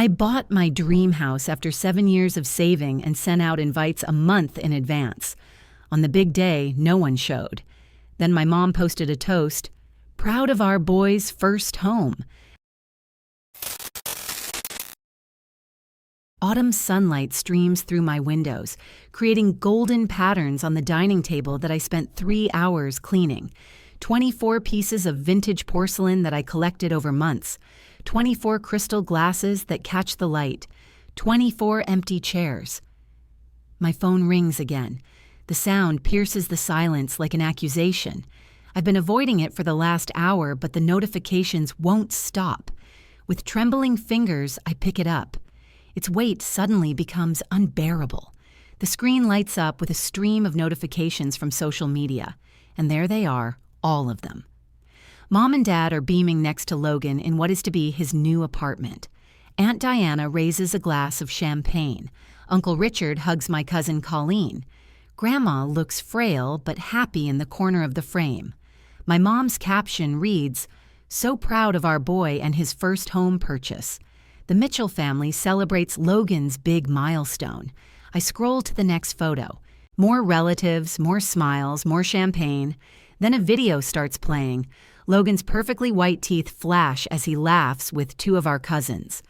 I bought my dream house after 7 years of saving and sent out invites a month in advance. On the big day, no one showed. Then my mom posted a toast, "Proud of our boy's first home." Autumn sunlight streams through my windows, creating golden patterns on the dining table that I spent 3 hours cleaning. 24 pieces of vintage porcelain that I collected over months. 24 crystal glasses that catch the light. 24 empty chairs. My phone rings again. The sound pierces the silence like an accusation. I've been avoiding it for the last hour, but the notifications won't stop. With trembling fingers, I pick it up. Its weight suddenly becomes unbearable. The screen lights up with a stream of notifications from social media, and there they are, all of them. Mom and Dad are beaming next to Logan in what is to be his new apartment. Aunt Diana raises a glass of champagne. Uncle Richard hugs my cousin Colleen. Grandma looks frail but happy in the corner of the frame. My mom's caption reads, "So proud of our boy and his first home purchase." The Mitchell family celebrates Logan's big milestone. I scroll to the next photo. More relatives, more smiles, more champagne. Then a video starts playing. Logan's perfectly white teeth flash as he laughs with 2 of our cousins.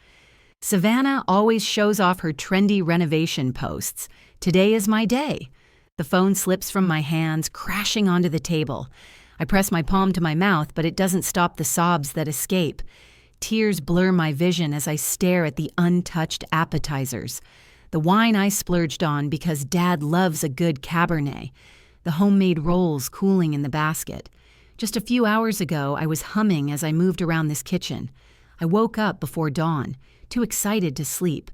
Savannah always shows off her trendy renovation posts. Today is my day. The phone slips from my hands, crashing onto the table. I press my palm to my mouth, but it doesn't stop the sobs that escape. Tears blur my vision as I stare at the untouched appetizers. The wine I splurged on because Dad loves a good Cabernet. The homemade rolls cooling in the basket. Just a few hours ago, I was humming as I moved around this kitchen. I woke up before dawn, too excited to sleep.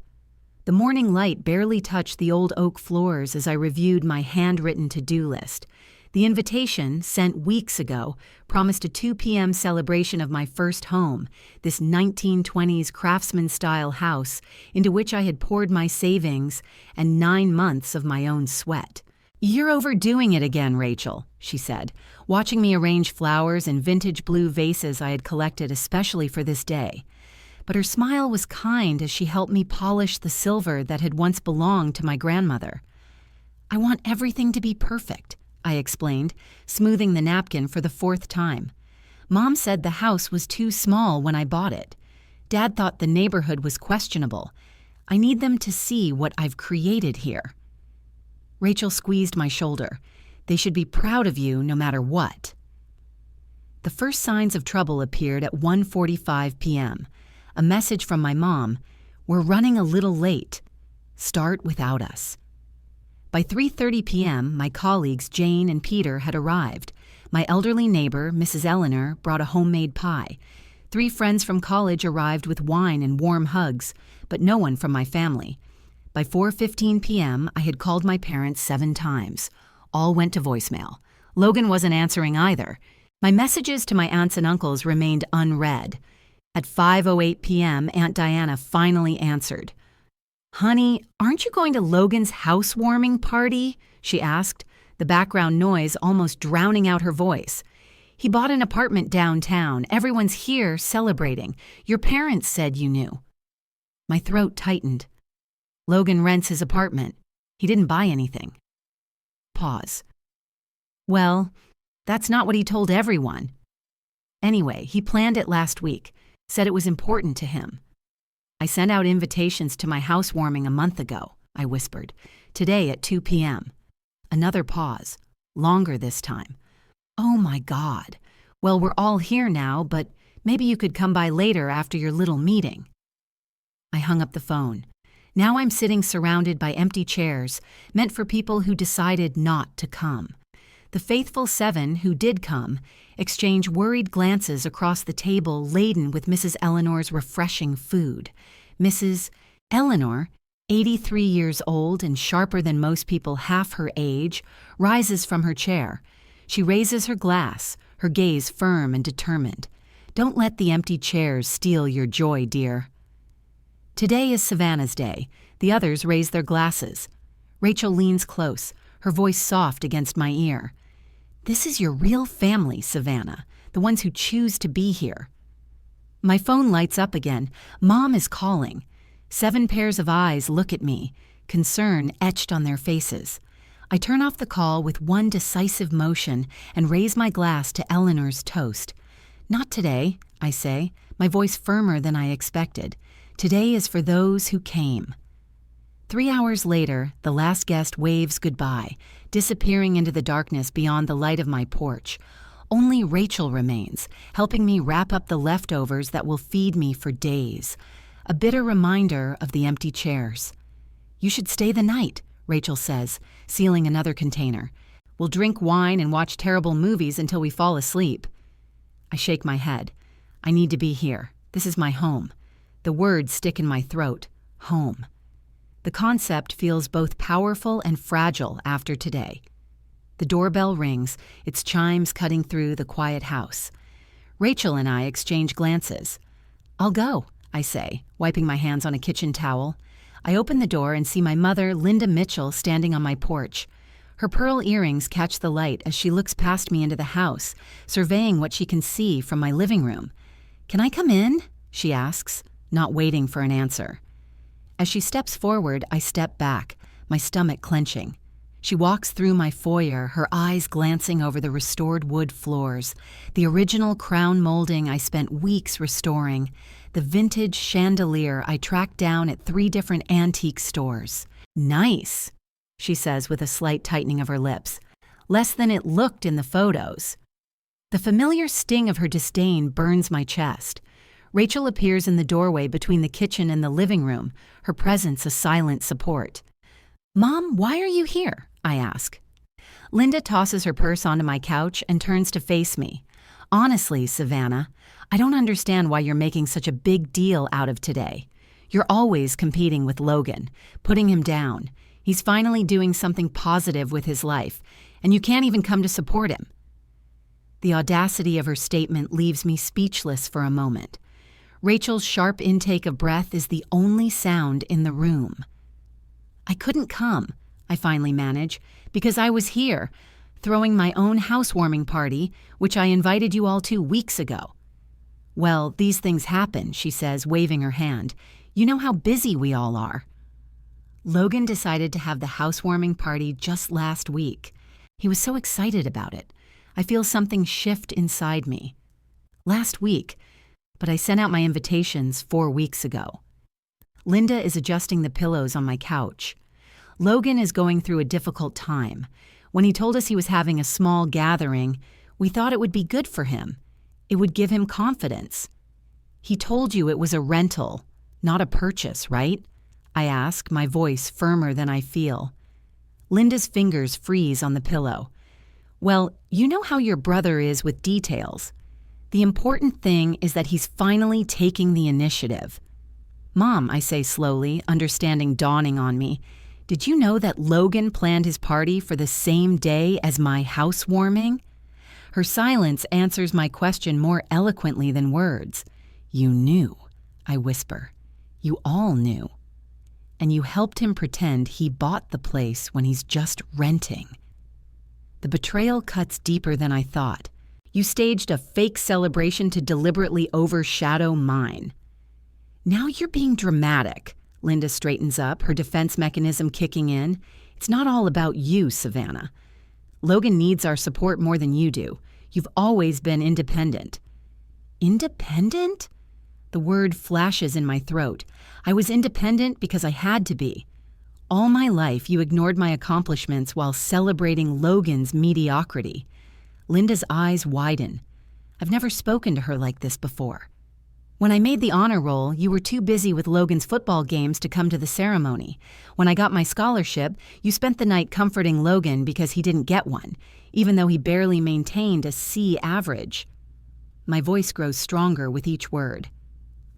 The morning light barely touched the old oak floors as I reviewed my handwritten to-do list. The invitation, sent weeks ago, promised a 2 p.m. celebration of my first home, this 1920s craftsman-style house into which I had poured my savings and 9 months of my own sweat. "You're overdoing it again, Rachel," she said, watching me arrange flowers in vintage blue vases I had collected especially for this day. But her smile was kind as she helped me polish the silver that had once belonged to my grandmother. "I want everything to be perfect," I explained, smoothing the napkin for the 4th time. "Mom said the house was too small when I bought it. Dad thought the neighborhood was questionable. I need them to see what I've created here." Rachel squeezed my shoulder. "They should be proud of you no matter what." The first signs of trouble appeared at 1:45 p.m. A message from my mom, "We're running a little late. Start without us." By 3:30 p.m., my colleagues Jane and Peter had arrived. My elderly neighbor, Mrs. Eleanor, brought a homemade pie. 3 friends from college arrived with wine and warm hugs, but no one from my family. By 4:15 p.m., I had called my parents 7 times. All went to voicemail. Logan wasn't answering either. My messages to my aunts and uncles remained unread. At 5:08 p.m., Aunt Diana finally answered. "Honey, aren't you going to Logan's housewarming party?" she asked, the background noise almost drowning out her voice. "He bought an apartment downtown. Everyone's here celebrating. Your parents said you knew." My throat tightened. "Logan rents his apartment. He didn't buy anything." Pause. "Well, that's not what he told everyone. Anyway, he planned it last week, said it was important to him. I sent out invitations to my housewarming a month ago," I whispered. "Today at 2 p.m. Another pause. Longer this time. "Oh my God. Well, we're all here now, but maybe you could come by later after your little meeting." I hung up the phone. Now I'm sitting surrounded by empty chairs, meant for people who decided not to come. The faithful 7 who did come exchange worried glances across the table laden with Mrs. Eleanor's refreshing food. Mrs. Eleanor, 83 years old and sharper than most people half her age, rises from her chair. She raises her glass, her gaze firm and determined. "Don't let the empty chairs steal your joy, dear." Today is Savannah's day. The others raise their glasses. Rachel leans close, her voice soft against my ear. "This is your real family, Savannah, the ones who choose to be here." My phone lights up again. Mom is calling. 7 pairs of eyes look at me, concern etched on their faces. I turn off the call with one decisive motion and raise my glass to Eleanor's toast. "Not today," I say, my voice firmer than I expected. "Today is for those who came." 3 hours later, the last guest waves goodbye, disappearing into the darkness beyond the light of my porch. Only Rachel remains, helping me wrap up the leftovers that will feed me for days. A bitter reminder of the empty chairs. "You should stay the night," Rachel says, sealing another container. "We'll drink wine and watch terrible movies until we fall asleep." I shake my head. I need to be here. This is my home. The words stick in my throat. Home. The concept feels both powerful and fragile after today. The doorbell rings, its chimes cutting through the quiet house. Rachel and I exchange glances. "I'll go," I say, wiping my hands on a kitchen towel. I open the door and see my mother, Linda Mitchell, standing on my porch. Her pearl earrings catch the light as she looks past me into the house, surveying what she can see from my living room. "Can I come in?" she asks, not waiting for an answer. As she steps forward, I step back, my stomach clenching. She walks through my foyer, her eyes glancing over the restored wood floors, the original crown molding I spent weeks restoring, the vintage chandelier I tracked down at 3 different antique stores. "Nice," she says with a slight tightening of her lips. "Less than it looked in the photos." The familiar sting of her disdain burns my chest. Rachel appears in the doorway between the kitchen and the living room, her presence a silent support. "Mom, why are you here?" I ask. Linda tosses her purse onto my couch and turns to face me. "Honestly, Savannah, I don't understand why you're making such a big deal out of today. You're always competing with Logan, putting him down. He's finally doing something positive with his life, and you can't even come to support him." The audacity of her statement leaves me speechless for a moment. Rachel's sharp intake of breath is the only sound in the room. "I couldn't come," I finally manage, "because I was here, throwing my own housewarming party, which I invited you all to weeks ago." "Well, these things happen," she says, waving her hand. "You know how busy we all are." Logan decided to have the housewarming party just last week. He was so excited about it. I feel something shift inside me. Last week, but I sent out my invitations 4 weeks ago. Linda is adjusting the pillows on my couch. Logan is going through a difficult time. When he told us he was having a small gathering, we thought it would be good for him. It would give him confidence. "He told you it was a rental, not a purchase, right?" I ask, my voice firmer than I feel. Linda's fingers freeze on the pillow. "Well, you know how your brother is with details. The important thing is that he's finally taking the initiative." "Mom," I say slowly, understanding dawning on me, "did you know that Logan planned his party for the same day as my housewarming?" Her silence answers my question more eloquently than words. "You knew," I whisper. "You all knew. And you helped him pretend he bought the place when he's just renting." The betrayal cuts deeper than I thought. "You staged a fake celebration to deliberately overshadow mine." "Now you're being dramatic." Linda straightens up, her defense mechanism kicking in. "It's not all about you, Savannah. Logan needs our support more than you do. You've always been independent." "Independent?" The word flashes in my throat. I was independent because I had to be. All my life, you ignored my accomplishments while celebrating Logan's mediocrity. Linda's eyes widen. I've never spoken to her like this before. "When I made the honor roll, you were too busy with Logan's football games to come to the ceremony. When I got my scholarship, you spent the night comforting Logan because he didn't get one, even though he barely maintained a C average." My voice grows stronger with each word.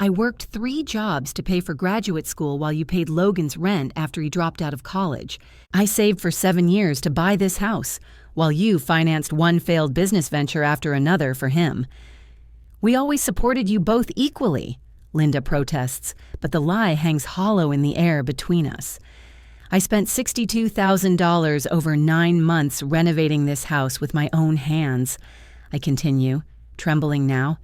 "I worked 3 jobs to pay for graduate school while you paid Logan's rent after he dropped out of college. I saved for 7 years to buy this house, while you financed one failed business venture after another for him. We always supported you both equally," Linda protests, but the lie hangs hollow in the air between us. "I spent $62,000 over 9 months renovating this house with my own hands," I continue, trembling now.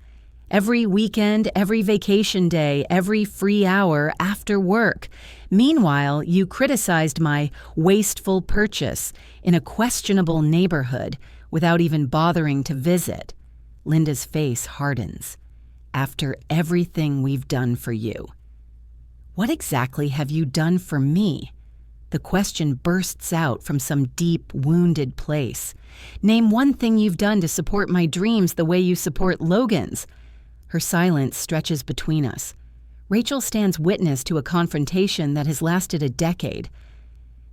Every weekend, every vacation day, every free hour after work. Meanwhile, you criticized my wasteful purchase in a questionable neighborhood without even bothering to visit. Linda's face hardens. After everything we've done for you. What exactly have you done for me? The question bursts out from some deep, wounded place. Name one thing you've done to support my dreams the way you support Logan's. Her silence stretches between us. Rachel stands witness to a confrontation that has lasted a decade.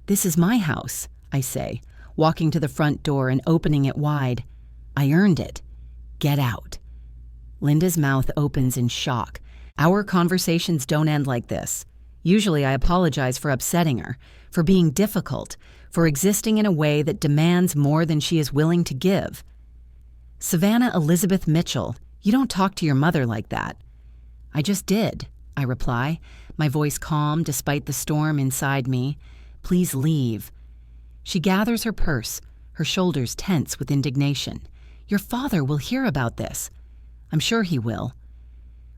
This is my house, I say, walking to the front door and opening it wide. I earned it. Get out. Linda's mouth opens in shock. Our conversations don't end like this. Usually I apologize for upsetting her, for being difficult, for existing in a way that demands more than she is willing to give. Savannah Elizabeth Mitchell, you don't talk to your mother like that. I just did, I reply, my voice calm despite the storm inside me. Please leave. She gathers her purse, her shoulders tense with indignation. Your father will hear about this. I'm sure he will.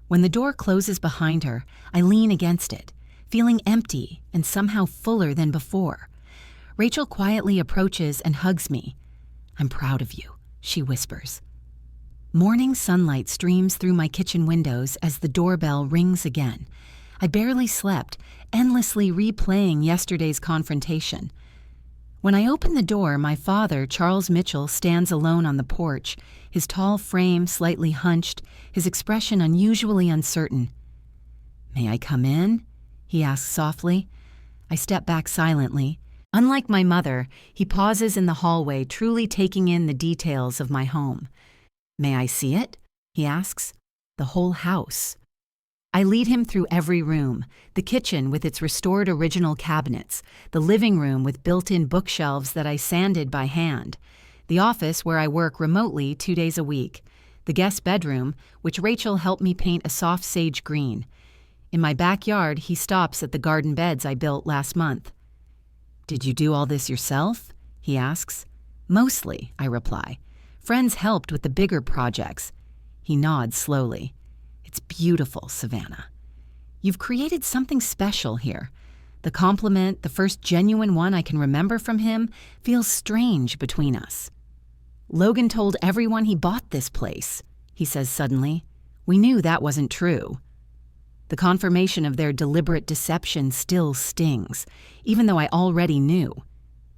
When the door closes behind her, I lean against it, feeling empty and somehow fuller than before. Rachel quietly approaches and hugs me. I'm proud of you, she whispers. Morning sunlight streams through my kitchen windows as the doorbell rings again. I barely slept, endlessly replaying yesterday's confrontation. When I open the door, my father, Charles Mitchell, stands alone on the porch, his tall frame slightly hunched, his expression unusually uncertain. May I come in? He asks softly. I step back silently. Unlike my mother, he pauses in the hallway, truly taking in the details of my home. May I see it? He asks. The whole house. I lead him through every room, the kitchen with its restored original cabinets, the living room with built-in bookshelves that I sanded by hand, the office where I work remotely 2 days a week, the guest bedroom, which Rachel helped me paint a soft sage green. In my backyard, he stops at the garden beds I built last month. Did you do all this yourself? He asks. Mostly, I reply. Friends helped with the bigger projects. He nods slowly. It's beautiful, Savannah. You've created something special here. The compliment, the first genuine one I can remember from him, feels strange between us. Logan told everyone he bought this place, he says suddenly. We knew that wasn't true. The confirmation of their deliberate deception still stings, even though I already knew.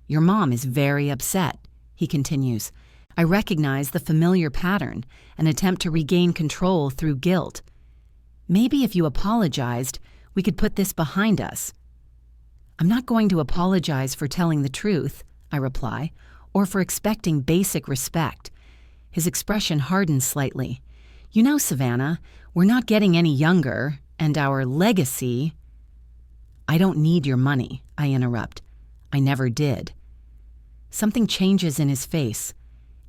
Your mom is very upset, he continues. I recognize the familiar pattern, an attempt to regain control through guilt. Maybe if you apologized, we could put this behind us. I'm not going to apologize for telling the truth, I reply, or for expecting basic respect. His expression hardens slightly. You know, Savannah, we're not getting any younger, and our legacy... I don't need your money, I interrupt. I never did. Something changes in his face.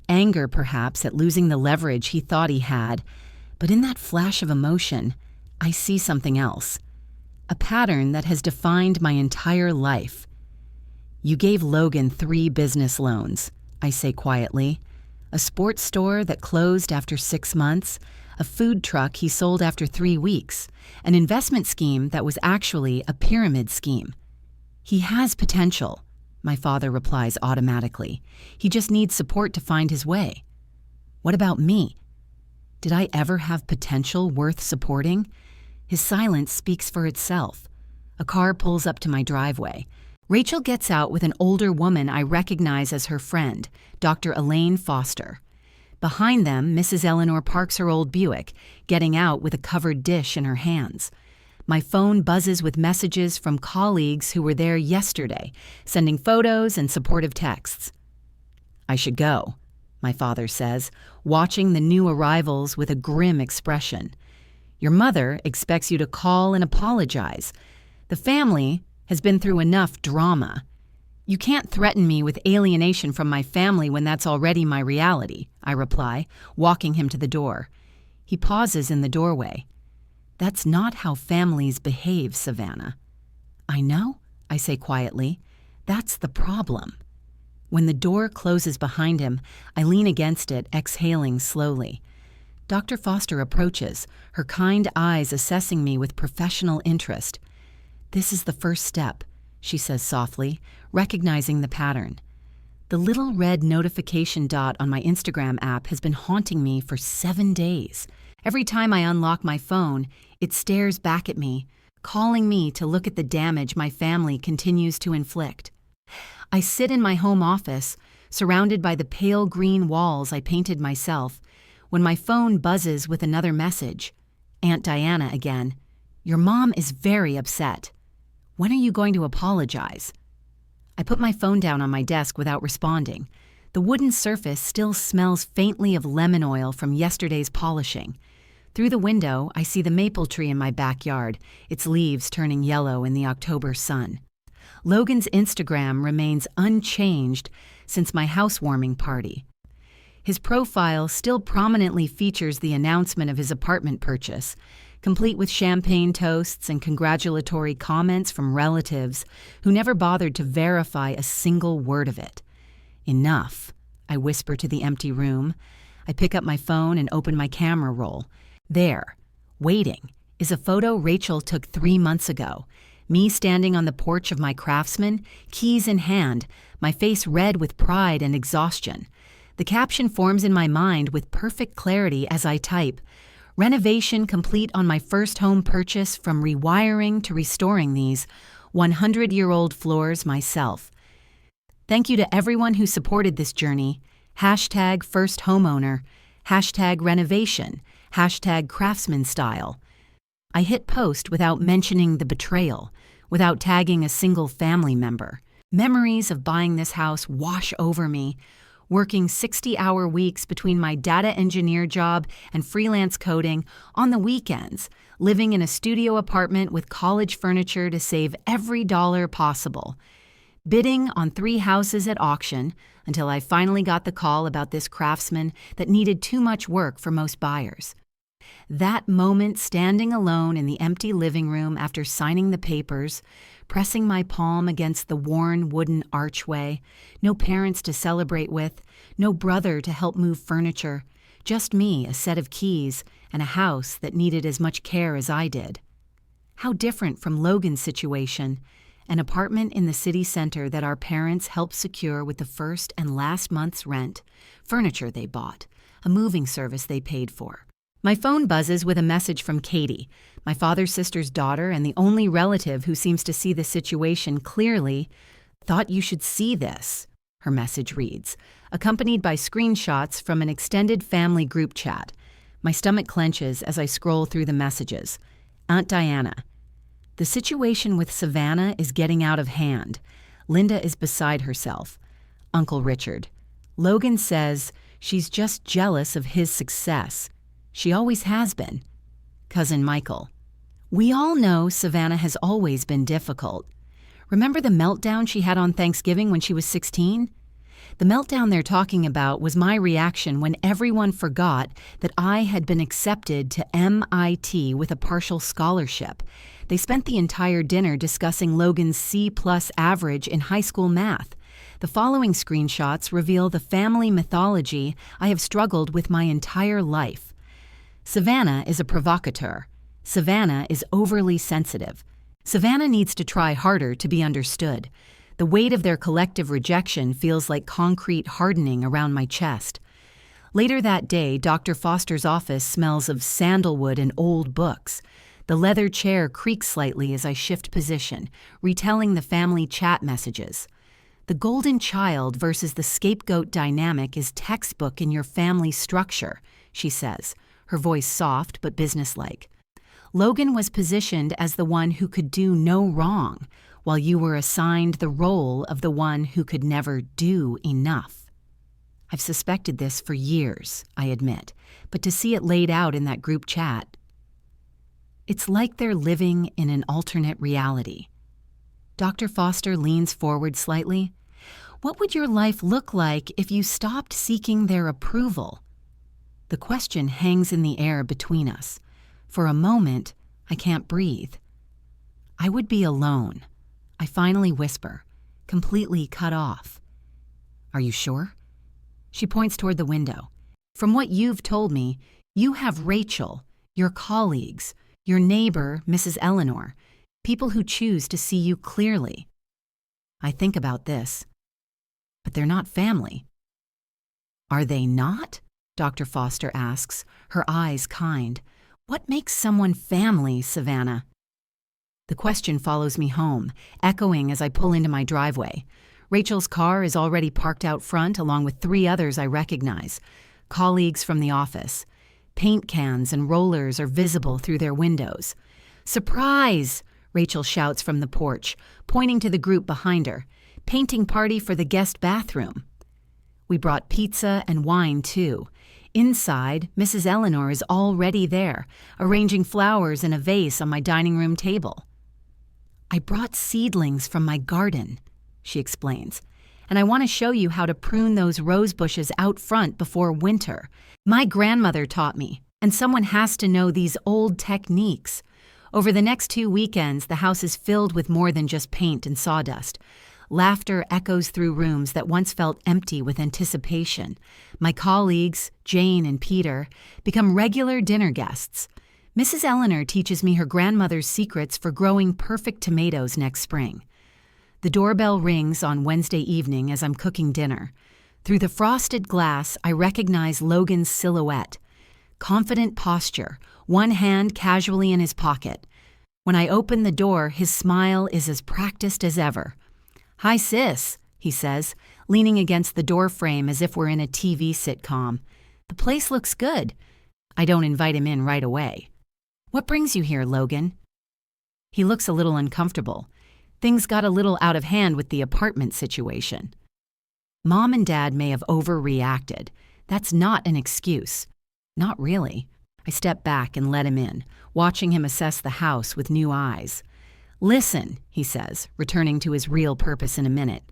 Anger, perhaps, at losing the leverage he thought he had, but in that flash of emotion, I see something else. A pattern that has defined my entire life. You gave Logan 3 business loans, I say quietly. A sports store that closed after 6 months, a food truck he sold after 3 weeks, an investment scheme that was actually a pyramid scheme. He has potential, my father replies automatically. He just needs support to find his way. What about me? Did I ever have potential worth supporting? His silence speaks for itself. A car pulls up to my driveway. Rachel gets out with an older woman I recognize as her friend, Dr. Elaine Foster. Behind them, Mrs. Eleanor parks her old Buick, getting out with a covered dish in her hands. My phone buzzes with messages from colleagues who were there yesterday, sending photos and supportive texts. I should go, my father says, watching the new arrivals with a grim expression. Your mother expects you to call and apologize. The family has been through enough drama. You can't threaten me with alienation from my family when that's already my reality, I reply, walking him to the door. He pauses in the doorway. That's not how families behave, Savannah. I know, I say quietly. That's the problem. When the door closes behind him, I lean against it, exhaling slowly. Dr. Foster approaches, her kind eyes assessing me with professional interest. "This is the first step," she says softly, recognizing the pattern. The little red notification dot on my Instagram app has been haunting me for 7 days. Every time I unlock my phone, it stares back at me, calling me to look at the damage my family continues to inflict. I sit in my home office, surrounded by the pale green walls I painted myself, when my phone buzzes with another message. Aunt Diana again. "Your mom is very upset. When are you going to apologize?" I put my phone down on my desk without responding. The wooden surface still smells faintly of lemon oil from yesterday's polishing. Through the window, I see the maple tree in my backyard, its leaves turning yellow in the October sun. Logan's Instagram remains unchanged since my housewarming party. His profile still prominently features the announcement of his apartment purchase, complete with champagne toasts and congratulatory comments from relatives who never bothered to verify a single word of it. "Enough," I whisper to the empty room. I pick up my phone and open my camera roll. There, waiting, is a photo Rachel took 3 months ago. Me standing on the porch of my Craftsman, keys in hand, my face red with pride and exhaustion. The caption forms in my mind with perfect clarity as I type, "Renovation complete on my first home purchase, from rewiring to restoring these 100-year-old floors myself. Thank you to everyone who supported this journey. Hashtag first homeowner, hashtag renovation, hashtag craftsman style." I hit post without mentioning the betrayal, without tagging a single family member. Memories of buying this house wash over me. Working 60-hour weeks between my data engineer job and freelance coding, on the weekends, living in a studio apartment with college furniture to save every dollar possible. Bidding on 3 houses at auction until I finally got the call about this Craftsman that needed too much work for most buyers. That moment standing alone in the empty living room after signing the papers, pressing my palm against the worn wooden archway, no parents to celebrate with, no brother to help move furniture, just me, a set of keys, and a house that needed as much care as I did. How different from Logan's situation, an apartment in the city center that our parents helped secure with the first and last month's rent, furniture they bought, a moving service they paid for. My phone buzzes with a message from Katie, my father's sister's daughter and the only relative who seems to see the situation clearly. "Thought you should see this," her message reads, accompanied by screenshots from an extended family group chat. My stomach clenches as I scroll through the messages. Aunt Diana. "The situation with Savannah is getting out of hand. Linda is beside herself." Uncle Richard. "Logan says she's just jealous of his success. She always has been." Cousin Michael. "We all know Savannah has always been difficult. Remember the meltdown she had on Thanksgiving when she was 16? The meltdown they're talking about was my reaction when everyone forgot that I had been accepted to MIT with a partial scholarship. They spent the entire dinner discussing Logan's C+ average in high school math. The following screenshots reveal the family mythology I have struggled with my entire life. Savannah is a provocateur. Savannah is overly sensitive. Savannah needs to try harder to be understood. The weight of their collective rejection feels like concrete hardening around my chest. Later that day, Dr. Foster's office smells of sandalwood and old books. The leather chair creaks slightly as I shift position, retelling the family chat messages. The golden child versus the scapegoat dynamic is textbook in your family structure, she says, her voice soft but businesslike. Logan was positioned as the one who could do no wrong, while you were assigned the role of the one who could never do enough. I've suspected this for years, I admit, but to see it laid out in that group chat, it's like they're living in an alternate reality. Dr. Foster leans forward slightly. What would your life look like if you stopped seeking their approval? The question hangs in the air between us. For a moment, I can't breathe. I would be alone. I finally whisper, completely cut off. Are you sure? She points toward the window. From what you've told me, You have Rachel, your colleagues, your neighbor, Mrs. Eleanor, people who choose to see you clearly. I think about this. But they're not family. Are they not? Dr. Foster asks, her eyes kind. What makes someone family, Savannah? The question follows me home, echoing as I pull into my driveway. Rachel's car is already parked out front along with 3 others I recognize, colleagues from the office. Paint cans and rollers are visible through their windows. Surprise! Rachel shouts from the porch, pointing to the group behind her. Painting party for the guest bathroom. We brought pizza and wine, too. Inside, Mrs. Eleanor is already there, arranging flowers in a vase on my dining room table. I brought seedlings from my garden, she explains, and I want to show you how to prune those rose bushes out front before winter. My grandmother taught me, and someone has to know these old techniques. Over the next 2 weekends, the house is filled with more than just paint and sawdust. Laughter echoes through rooms that once felt empty with anticipation. My colleagues, Jane and Peter, become regular dinner guests. Mrs. Eleanor teaches me her grandmother's secrets for growing perfect tomatoes next spring. The doorbell rings on Wednesday evening as I'm cooking dinner. Through the frosted glass, I recognize Logan's silhouette. Confident posture, one hand casually in his pocket. When I open the door, his smile is as practiced as ever. "Hi, sis," he says, leaning against the doorframe as if we're in a TV sitcom. "The place looks good." I don't invite him in right away. "What brings you here, Logan?" He looks a little uncomfortable. Things got a little out of hand with the apartment situation. Mom and Dad may have overreacted. That's not an excuse. Not really. I step back and let him in, watching him assess the house with new eyes. "Listen," he says, returning to his real purpose in a minute.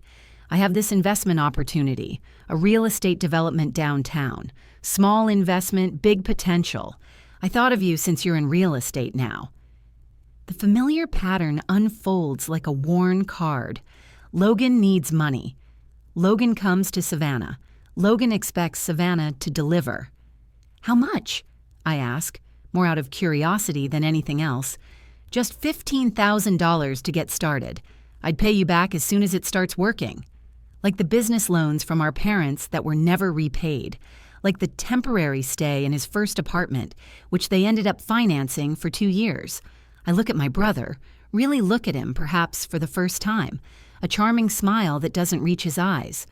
"I have this investment opportunity, a real estate development downtown. Small investment, big potential. I thought of you since you're in real estate now." The familiar pattern unfolds like a worn card. Logan needs money. Logan comes to Savannah. Logan expects Savannah to deliver. "How much?" I ask, more out of curiosity than anything else. "Just $15,000 to get started. I'd pay you back as soon as it starts working." Like the business loans from our parents that were never repaid. Like the temporary stay in his first apartment, which they ended up financing for 2 years. I look at my brother, really look at him perhaps for the first time, a charming smile that doesn't reach his eyes.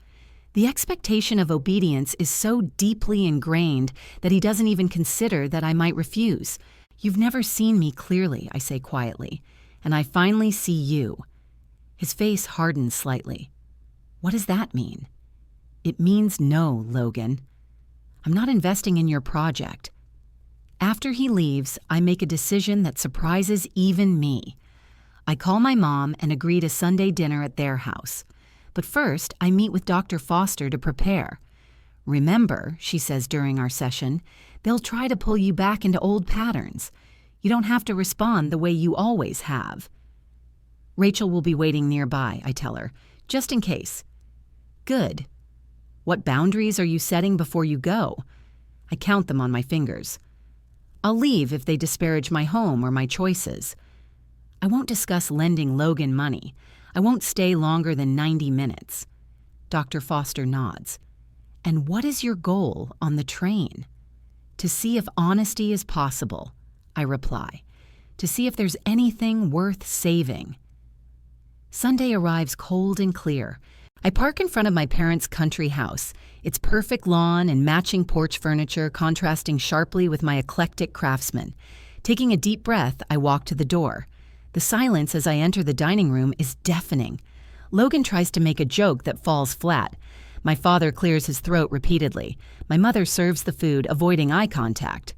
The expectation of obedience is so deeply ingrained that he doesn't even consider that I might refuse. "You've never seen me clearly," I say quietly, "and I finally see you." His face hardens slightly. "What does that mean?" "It means no, Logan. I'm not investing in your project." After he leaves, I make a decision that surprises even me. I call my mom and agree to Sunday dinner at their house. But first, I meet with Dr. Foster to prepare. "Remember," she says during our session, "they'll try to pull you back into old patterns. You don't have to respond the way you always have." "Rachel will be waiting nearby," I tell her, "just in case." "Good. What boundaries are you setting before you go?" I count them on my fingers. "I'll leave if they disparage my home or my choices. I won't discuss lending Logan money. I won't stay longer than 90 minutes. Dr. Foster nods. "And what is your goal on the train?" "To see if honesty is possible," I reply. "To see if there's anything worth saving." Sunday arrives cold and clear. I park in front of my parents' country house, its perfect lawn and matching porch furniture contrasting sharply with my eclectic craftsman. Taking a deep breath, I walk to the door. The silence as I enter the dining room is deafening. Logan tries to make a joke that falls flat. My father clears his throat repeatedly. My mother serves the food, avoiding eye contact.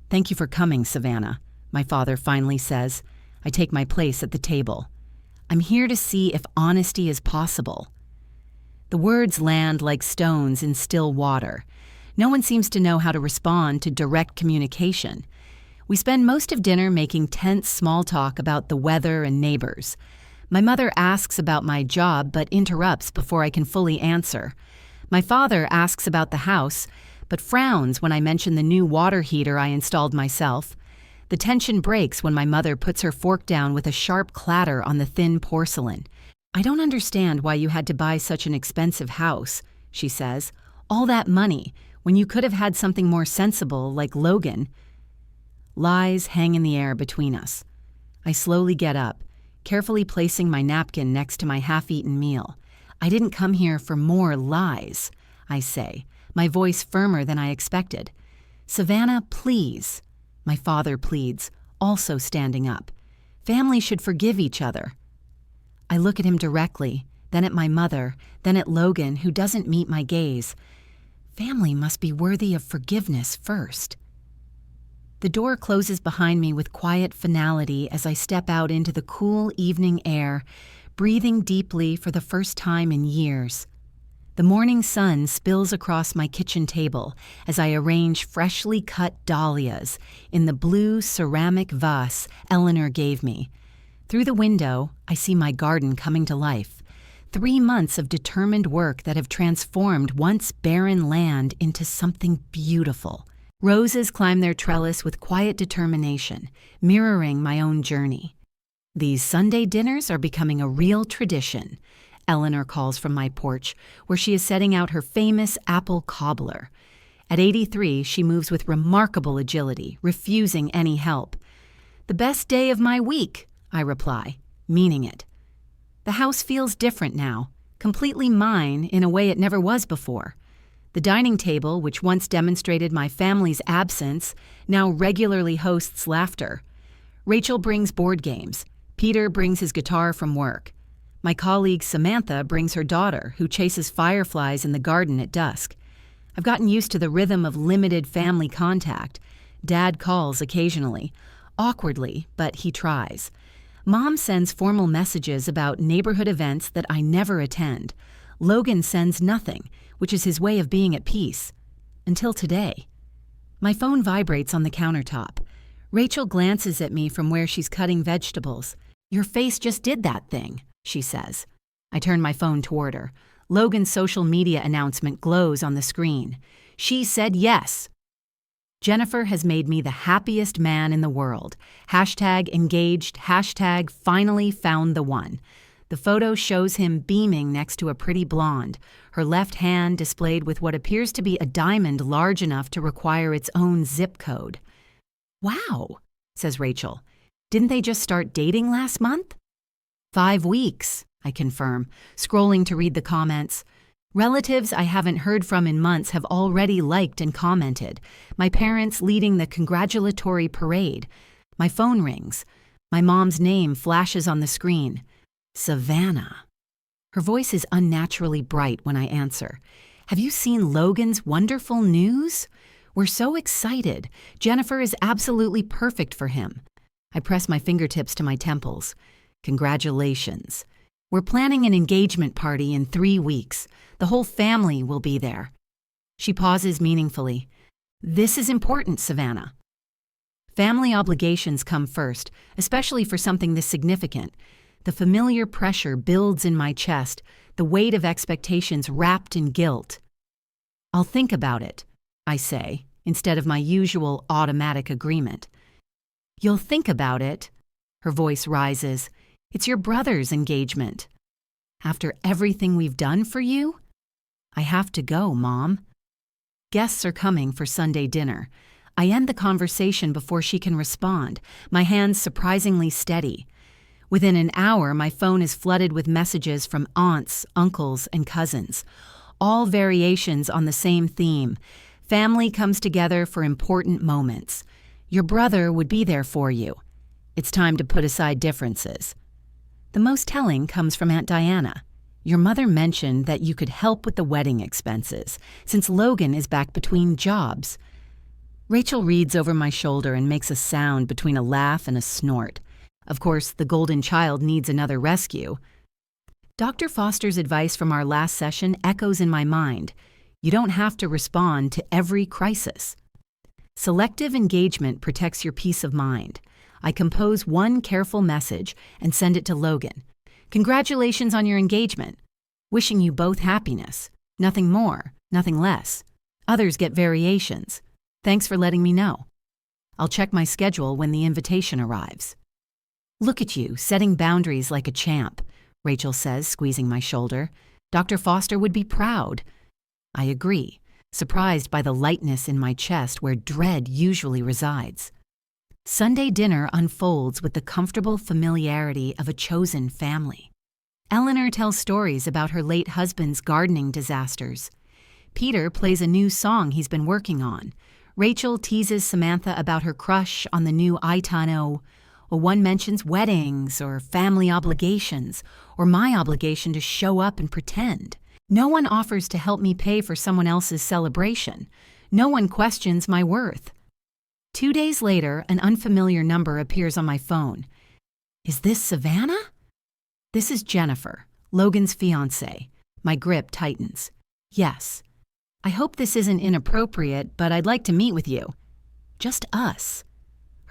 "Thank you for coming, Savannah," my father finally says. I take my place at the table. "I'm here to see if honesty is possible." The words land like stones in still water. No one seems to know how to respond to direct communication. We spend most of dinner making tense small talk about the weather and neighbors. My mother asks about my job but interrupts before I can fully answer. My father asks about the house, but frowns when I mention the new water heater I installed myself. The tension breaks when my mother puts her fork down with a sharp clatter on the thin porcelain. "I don't understand why you had to buy such an expensive house," she says. "All that money, when you could have had something more sensible like Logan." Lies hang in the air between us. I slowly get up, carefully placing my napkin next to my half-eaten meal. "I didn't come here for more lies," I say, my voice firmer than I expected. "Savannah, please," my father pleads, also standing up. "Family should forgive each other." I look at him directly, then at my mother, then at Logan, who doesn't meet my gaze. Family must be worthy of forgiveness first. The door closes behind me with quiet finality as I step out into the cool evening air, breathing deeply for the first time in years. The morning sun spills across my kitchen table as I arrange freshly cut dahlias in the blue ceramic vase Eleanor gave me. Through the window, I see my garden coming to life. 3 months of determined work that have transformed once barren land into something beautiful. Roses climb their trellis with quiet determination, mirroring my own journey. "These Sunday dinners are becoming a real tradition," Eleanor calls from my porch, where she is setting out her famous apple cobbler. At 83, she moves with remarkable agility, refusing any help. "The best day of my week," I reply, meaning it. The house feels different now, completely mine in a way it never was before. The dining table, which once demonstrated my family's absence, now regularly hosts laughter. Rachel brings board games. Peter brings his guitar from work. My colleague Samantha brings her daughter, who chases fireflies in the garden at dusk. I've gotten used to the rhythm of limited family contact. Dad calls occasionally. Awkwardly, but he tries. Mom sends formal messages about neighborhood events that I never attend. Logan sends nothing, which is his way of being at peace. Until today. My phone vibrates on the countertop. Rachel glances at me from where she's cutting vegetables. "Your face just did that thing," she says. I turn my phone toward her. Logan's social media announcement glows on the screen. She said yes. Jennifer has made me the happiest man in the world. #engaged, #finally found the one. The photo shows him beaming next to a pretty blonde, her left hand displayed with what appears to be a diamond large enough to require its own zip code. "Wow," says Rachel. "Didn't they just start dating last month?" 5 weeks, I confirm, scrolling to read the comments. Relatives I haven't heard from in months have already liked and commented. My parents leading the congratulatory parade. My phone rings. My mom's name flashes on the screen. Savannah. Her voice is unnaturally bright when I answer. "Have you seen Logan's wonderful news? We're so excited. Jennifer is absolutely perfect for him." I press my fingertips to my temples. "Congratulations. We're planning an engagement party in 3 weeks. The whole family will be there." She pauses meaningfully. "This is important, Savannah." Family obligations come first, especially for something this significant. The familiar pressure builds in my chest, the weight of expectations wrapped in guilt. "I'll think about it," I say, instead of my usual automatic agreement. "You'll think about it?" Her voice rises. "It's your brother's engagement." "After everything we've done for you?" "I have to go, Mom." Guests are coming for Sunday dinner. I end the conversation before she can respond, my hands surprisingly steady. Within an hour, my phone is flooded with messages from aunts, uncles, and cousins. All variations on the same theme. Family comes together for important moments. Your brother would be there for you. It's time to put aside differences. The most telling comes from Aunt Diana. "Your mother mentioned that you could help with the wedding expenses, since Logan is back between jobs." Rachel reads over my shoulder and makes a sound between a laugh and a snort. Of course, the golden child needs another rescue. Dr. Foster's advice from our last session echoes in my mind. You don't have to respond to every crisis. Selective engagement protects your peace of mind. I compose one careful message and send it to Logan. "Congratulations on your engagement. Wishing you both happiness. Nothing more, nothing less. Others get variations. Thanks for letting me know. I'll check my schedule when the invitation arrives. Look at you, setting boundaries like a champ, Rachel says, squeezing my shoulder. Dr. Foster would be proud. I agree, surprised by the lightness in my chest where dread usually resides. Sunday dinner unfolds with the comfortable familiarity of a chosen family. Eleanor tells stories about her late husband's gardening disasters. Peter plays a new song he's been working on. Rachel teases Samantha about her crush on the new Aitano. Or one mentions weddings or family obligations or my obligation to show up and pretend. No one offers to help me pay for someone else's celebration. No one questions my worth. 2 days later, an unfamiliar number appears on my phone. Is this Savannah? This is Jennifer, Logan's fiancée. My grip tightens. Yes. I hope this isn't inappropriate, but I'd like to meet with you. Just us.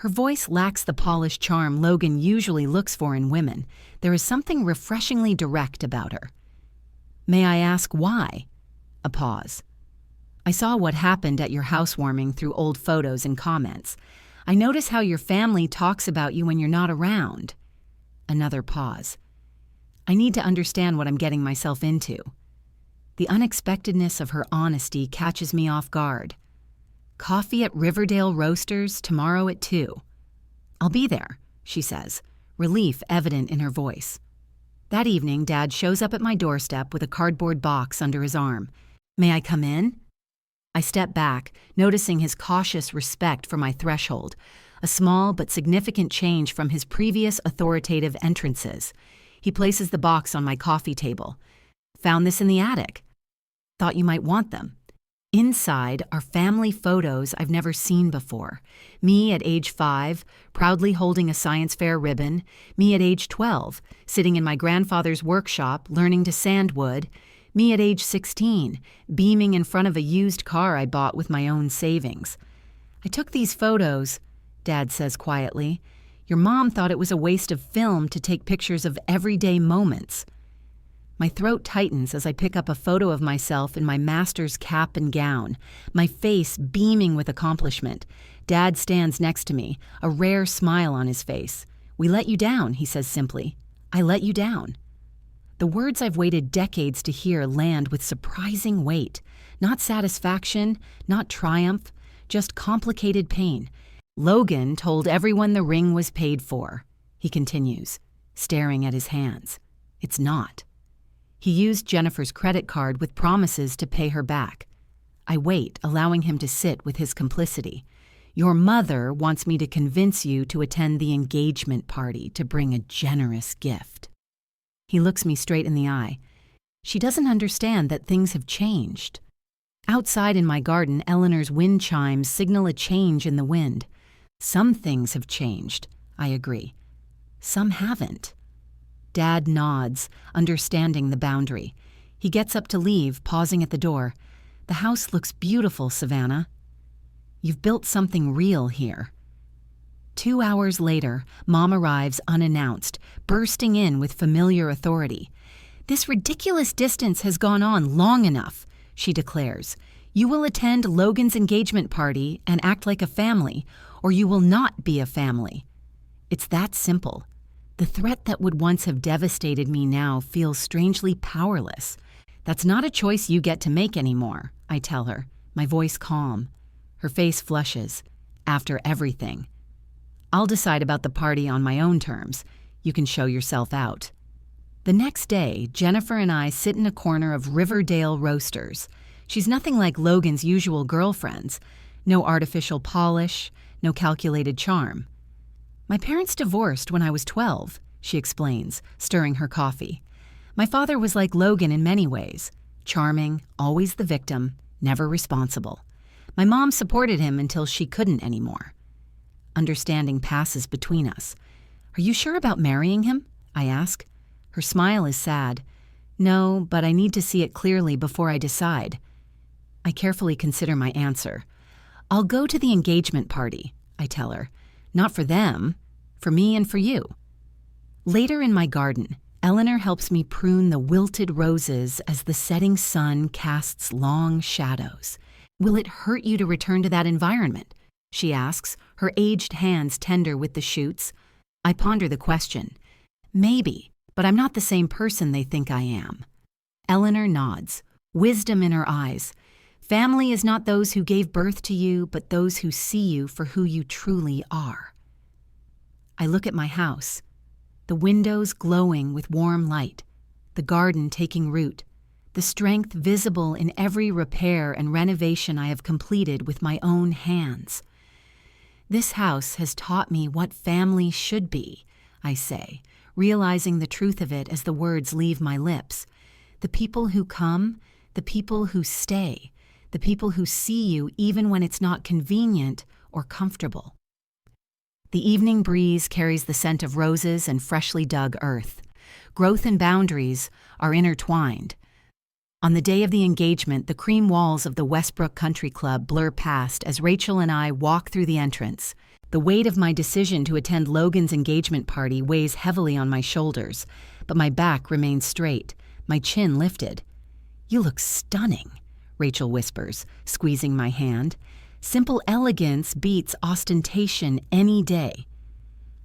Her voice lacks the polished charm Logan usually looks for in women. There is something refreshingly direct about her. May I ask why? A pause. I saw what happened at your housewarming through old photos and comments. I notice how your family talks about you when you're not around. Another pause. I need to understand what I'm getting myself into. The unexpectedness of her honesty catches me off guard. Coffee at Riverdale Roasters tomorrow at 2. I'll be there, she says, relief evident in her voice. That evening, Dad shows up at my doorstep with a cardboard box under his arm. May I come in? I step back, noticing his cautious respect for my threshold, a small but significant change from his previous authoritative entrances. He places the box on my coffee table. Found this in the attic. Thought you might want them. Inside are family photos I've never seen before. Me at age 5, proudly holding a science fair ribbon. Me at age 12, sitting in my grandfather's workshop, learning to sand wood. Me at age 16, beaming in front of a used car I bought with my own savings. I took these photos, Dad says quietly. Your mom thought it was a waste of film to take pictures of everyday moments. My throat tightens as I pick up a photo of myself in my master's cap and gown, my face beaming with accomplishment. Dad stands next to me, a rare smile on his face. We let you down, he says simply. I let you down. The words I've waited decades to hear land with surprising weight. Not satisfaction, not triumph, just complicated pain. Logan told everyone the ring was paid for, he continues, staring at his hands. It's not. He used Jennifer's credit card with promises to pay her back. I wait, allowing him to sit with his complicity. Your mother wants me to convince you to attend the engagement party to bring a generous gift. He looks me straight in the eye. She doesn't understand that things have changed. Outside in my garden, Eleanor's wind chimes signal a change in the wind. Some things have changed, I agree. Some haven't. Dad nods, understanding the boundary. He gets up to leave, pausing at the door. The house looks beautiful, Savannah. You've built something real here. 2 hours later, Mom arrives unannounced, bursting in with familiar authority. This ridiculous distance has gone on long enough, she declares. You will attend Logan's engagement party and act like a family, or you will not be a family. It's that simple. The threat that would once have devastated me now feels strangely powerless. That's not a choice you get to make anymore, I tell her, my voice calm. Her face flushes. After everything. I'll decide about the party on my own terms. You can show yourself out. The next day, Jennifer and I sit in a corner of Riverdale Roasters. She's nothing like Logan's usual girlfriends. No artificial polish, no calculated charm. My parents divorced when I was 12, she explains, stirring her coffee. My father was like Logan in many ways. Charming, always the victim, never responsible. My mom supported him until she couldn't anymore. Understanding passes between us. Are you sure about marrying him? I ask. Her smile is sad. No, but I need to see it clearly before I decide. I carefully consider my answer. I'll go to the engagement party, I tell her. Not for them, for me and for you. Later in my garden, Eleanor helps me prune the wilted roses as the setting sun casts long shadows. Will it hurt you to return to that environment? She asks, her aged hands tender with the shoots. I ponder the question. Maybe, but I'm not the same person they think I am. Eleanor nods, wisdom in her eyes. Family is not those who gave birth to you, but those who see you for who you truly are. I look at my house, the windows glowing with warm light, the garden taking root, the strength visible in every repair and renovation I have completed with my own hands. This house has taught me what family should be, I say, realizing the truth of it as the words leave my lips. The people who come, the people who stay, the people who see you even when it's not convenient or comfortable. The evening breeze carries the scent of roses and freshly dug earth. Growth and boundaries are intertwined. On the day of the engagement, the cream walls of the Westbrook Country Club blur past as Rachel and I walk through the entrance. The weight of my decision to attend Logan's engagement party weighs heavily on my shoulders, but my back remains straight, my chin lifted. "You look stunning," Rachel whispers, squeezing my hand. Simple elegance beats ostentation any day.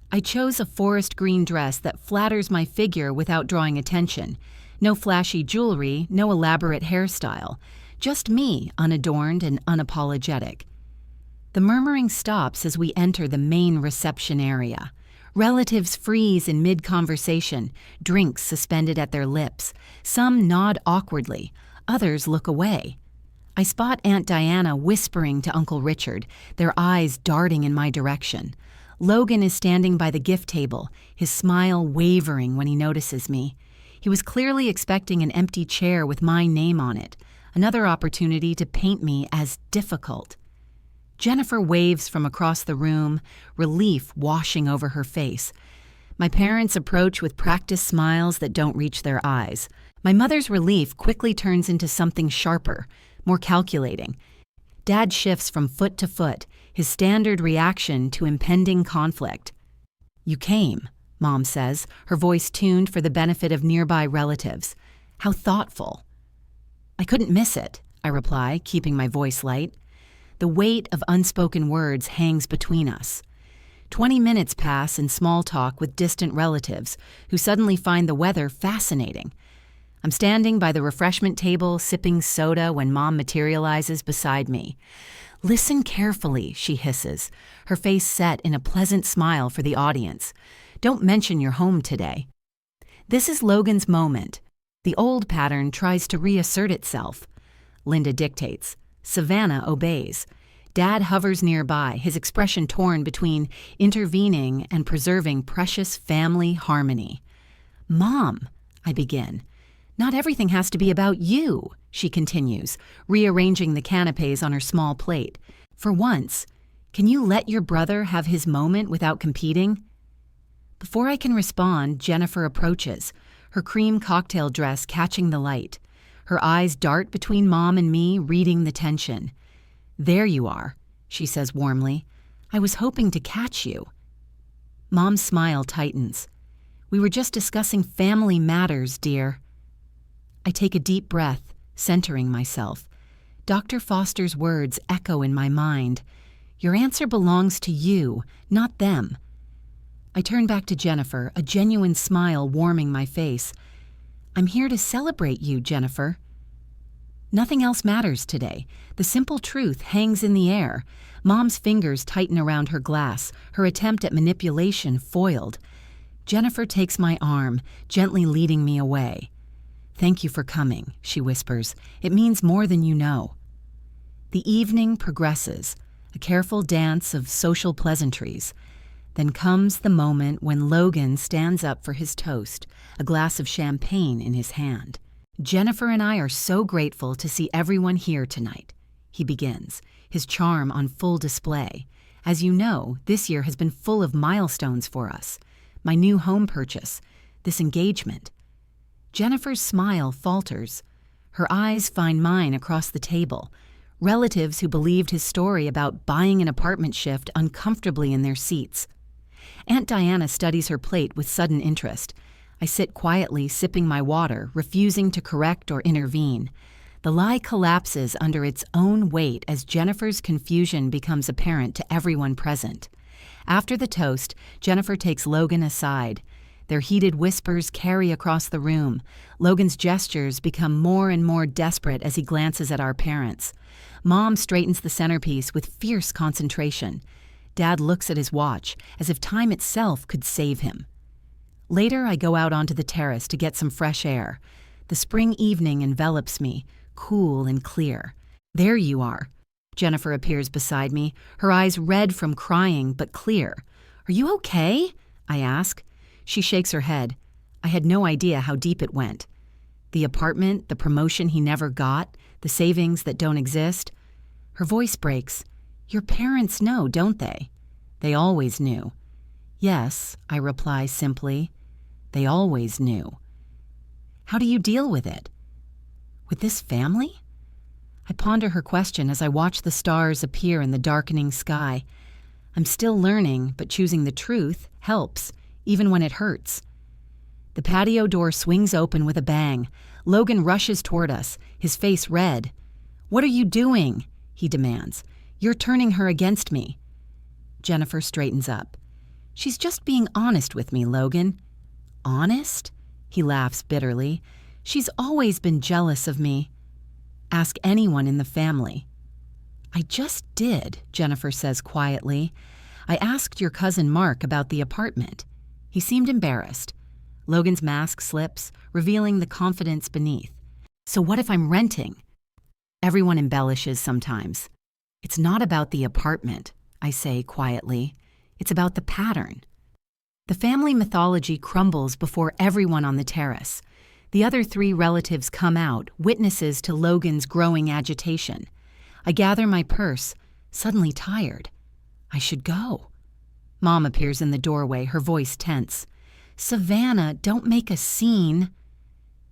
I chose a forest green dress that flatters my figure without drawing attention. No flashy jewelry, no elaborate hairstyle. Just me, unadorned and unapologetic. The murmuring stops as we enter the main reception area. Relatives freeze in mid-conversation, drinks suspended at their lips. Some nod awkwardly, others look away. I spot Aunt Diana whispering to Uncle Richard, their eyes darting in my direction. Logan is standing by the gift table, his smile wavering when he notices me. He was clearly expecting an empty chair with my name on it, another opportunity to paint me as difficult. Jennifer waves from across the room, relief washing over her face. My parents approach with practiced smiles that don't reach their eyes. My mother's relief quickly turns into something sharper, more calculating. Dad shifts from foot to foot, his standard reaction to impending conflict. "You came," Mom says, her voice tuned for the benefit of nearby relatives. "How thoughtful." "I couldn't miss it," I reply, keeping my voice light. The weight of unspoken words hangs between us. 20 minutes pass in small talk with distant relatives who suddenly find the weather fascinating. I'm standing by the refreshment table, sipping soda when Mom materializes beside me. "Listen carefully," she hisses, her face set in a pleasant smile for the audience. "Don't mention your home today." This is Logan's moment. The old pattern tries to reassert itself. Linda dictates. Savannah obeys. Dad hovers nearby, his expression torn between intervening and preserving precious family harmony. "Mom," I begin. "Not everything has to be about you," she continues, rearranging the canapes on her small plate. "For once, can you let your brother have his moment without competing?" Before I can respond, Jennifer approaches, her cream cocktail dress catching the light. Her eyes dart between Mom and me, reading the tension. "There you are," she says warmly. "I was hoping to catch you." Mom's smile tightens. "We were just discussing family matters, dear." I take a deep breath, centering myself. Dr. Foster's words echo in my mind. "Your answer belongs to you, not them." I turn back to Jennifer, a genuine smile warming my face. "I'm here to celebrate you, Jennifer." Nothing else matters today. The simple truth hangs in the air. Mom's fingers tighten around her glass, her attempt at manipulation foiled. Jennifer takes my arm, gently leading me away. "Thank you for coming," she whispers. "It means more than you know." The evening progresses, a careful dance of social pleasantries. Then comes the moment when Logan stands up for his toast, a glass of champagne in his hand. "Jennifer and I are so grateful to see everyone here tonight," he begins, his charm on full display. "As you know, this year has been full of milestones for us. My new home purchase, this engagement." Jennifer's smile falters. Her eyes find mine across the table. Relatives who believed his story about buying an apartment shift uncomfortably in their seats. Aunt Diana studies her plate with sudden interest. I sit quietly sipping my water, refusing to correct or intervene. The lie collapses under its own weight as Jennifer's confusion becomes apparent to everyone present. After the toast, Jennifer takes Logan aside. Their heated whispers carry across the room. Logan's gestures become more and more desperate as he glances at our parents. Mom straightens the centerpiece with fierce concentration. Dad looks at his watch, as if time itself could save him. Later, I go out onto the terrace to get some fresh air. The spring evening envelops me, cool and clear. There you are. Jennifer appears beside me, her eyes red from crying, but clear. Are you okay? I ask. She shakes her head. I had no idea how deep it went. The apartment, the promotion he never got, the savings that don't exist. Her voice breaks. Your parents know, don't they? They always knew. Yes, I reply simply. They always knew. How do you deal with it? With this family? I ponder her question as I watch the stars appear in the darkening sky. I'm still learning, but choosing the truth helps, even when it hurts. The patio door swings open with a bang. Logan rushes toward us, his face red. What are you doing? He demands. You're turning her against me. Jennifer straightens up. She's just being honest with me, Logan. Honest? He laughs bitterly. She's always been jealous of me. Ask anyone in the family. I just did, Jennifer says quietly. I asked your cousin Mark about the apartment. He seemed embarrassed. Logan's mask slips, revealing the confidence beneath. So what if I'm renting? Everyone embellishes sometimes. It's not about the apartment, I say quietly. It's about the pattern. The family mythology crumbles before everyone on the terrace. The other three relatives come out, witnesses to Logan's growing agitation. I gather my purse, suddenly tired. I should go. Mom appears in the doorway, her voice tense. Savannah, don't make a scene.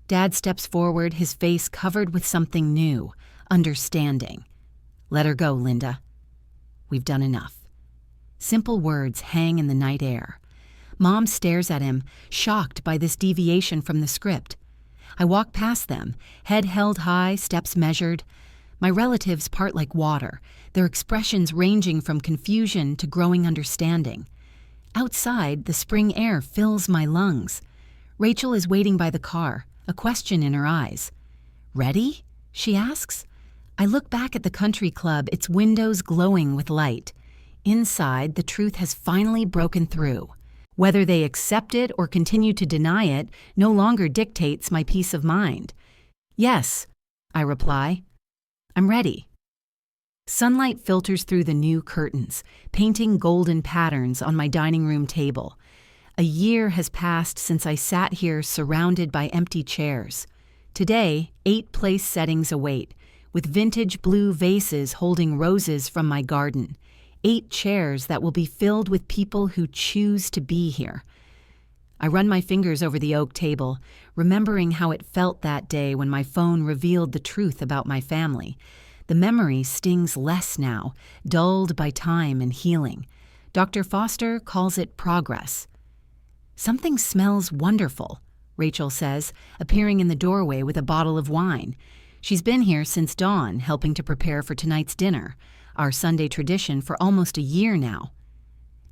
Dad steps forward, his face covered with something new, understanding. Let her go, Linda. We've done enough. Simple words hang in the night air. Mom stares at him, shocked by this deviation from the script. I walk past them, head held high, steps measured. My relatives part like water, their expressions ranging from confusion to growing understanding. Outside, the spring air fills my lungs. Rachel is waiting by the car, a question in her eyes. Ready? She asks. I look back at the country club, its windows glowing with light. Inside, the truth has finally broken through. Whether they accept it or continue to deny it no longer dictates my peace of mind. Yes, I reply. I'm ready. Sunlight filters through the new curtains, painting golden patterns on my dining room table. A year has passed since I sat here surrounded by empty chairs. Today, 8 place settings await, with vintage blue vases holding roses from my garden. 8 chairs that will be filled with people who choose to be here. I run my fingers over the oak table, remembering how it felt that day when my phone revealed the truth about my family. The memory stings less now, dulled by time and healing. Dr. Foster calls it progress. Something smells wonderful, Rachel says, appearing in the doorway with a bottle of wine. She's been here since dawn, helping to prepare for tonight's dinner, our Sunday tradition for almost a year now.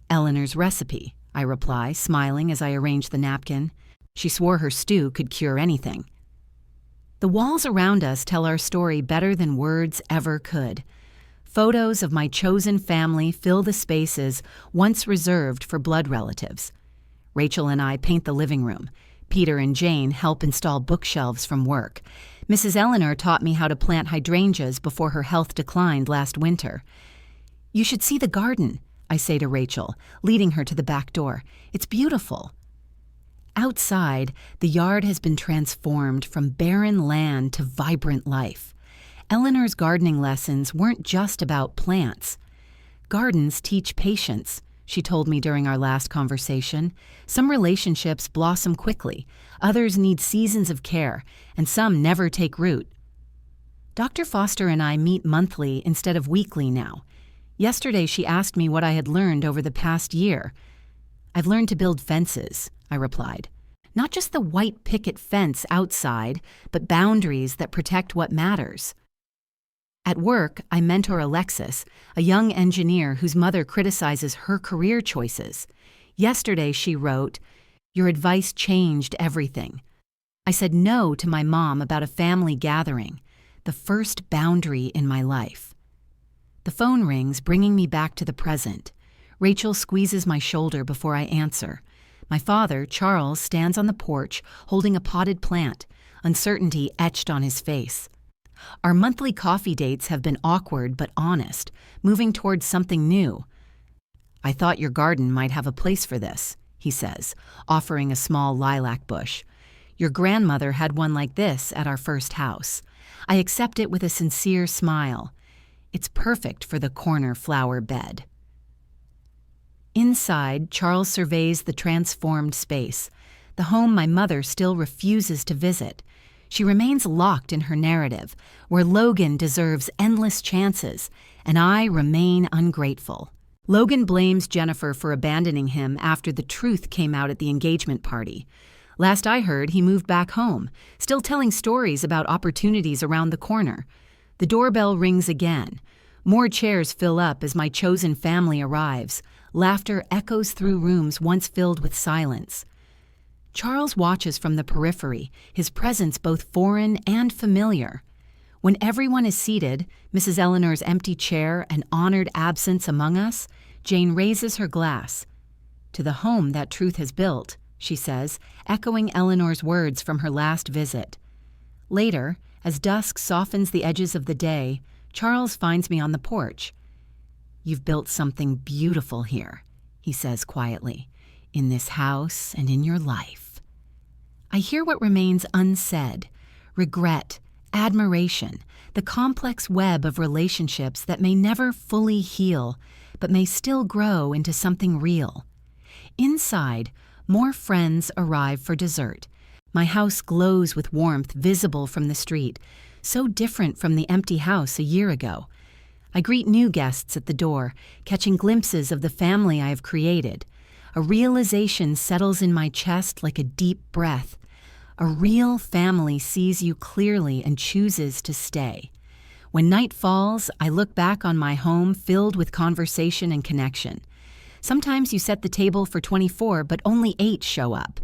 Eleanor's recipe, I reply, smiling as I arrange the napkin. She swore her stew could cure anything. The walls around us tell our story better than words ever could. Photos of my chosen family fill the spaces once reserved for blood relatives. Rachel and I paint the living room. Peter and Jane help install bookshelves from work. Mrs. Eleanor taught me how to plant hydrangeas before her health declined last winter. You should see the garden, I say to Rachel, leading her to the back door. It's beautiful. Outside, the yard has been transformed from barren land to vibrant life. Eleanor's gardening lessons weren't just about plants. Gardens teach patience, she told me during our last conversation. Some relationships blossom quickly, others need seasons of care, and some never take root. Dr. Foster and I meet monthly instead of weekly now. Yesterday she asked me what I had learned over the past year. I've learned to build fences, I replied. Not just the white picket fence outside, but boundaries that protect what matters. At work, I mentor Alexis, a young engineer whose mother criticizes her career choices. Yesterday she wrote, "Your advice changed everything. I said no to my mom about a family gathering, the first boundary in my life." The phone rings, bringing me back to the present. Rachel squeezes my shoulder before I answer. My father, Charles, stands on the porch holding a potted plant, uncertainty etched on his face. Our monthly coffee dates have been awkward but honest, moving towards something new. "I thought your garden might have a place for this," he says, offering a small lilac bush. "Your grandmother had one like this at our first house." I accept it with a sincere smile. It's perfect for the corner flower bed. Inside, Charles surveys the transformed space, the home my mother still refuses to visit. She remains locked in her narrative, where Logan deserves endless chances, and I remain ungrateful. Logan blames Jennifer for abandoning him after the truth came out at the engagement party. Last I heard, he moved back home, still telling stories about opportunities around the corner. The doorbell rings again. More chairs fill up as my chosen family arrives. Laughter echoes through rooms once filled with silence. Charles watches from the periphery, his presence both foreign and familiar. When everyone is seated, Mrs. Eleanor's empty chair an honored absence among us, Jane raises her glass. "To the home that truth has built," she says, echoing Eleanor's words from her last visit. Later, as dusk softens the edges of the day, Charles finds me on the porch. "You've built something beautiful here," he says quietly, "in this house and in your life." I hear what remains unsaid: regret, admiration, the complex web of relationships that may never fully heal, but may still grow into something real. Inside, more friends arrive for dessert. My house glows with warmth visible from the street, so different from the empty house a year ago. I greet new guests at the door, catching glimpses of the family I have created. A realization settles in my chest like a deep breath. A real family sees you clearly and chooses to stay. When night falls, I look back on my home filled with conversation and connection. Sometimes you set the table for 24, but only 8 show up.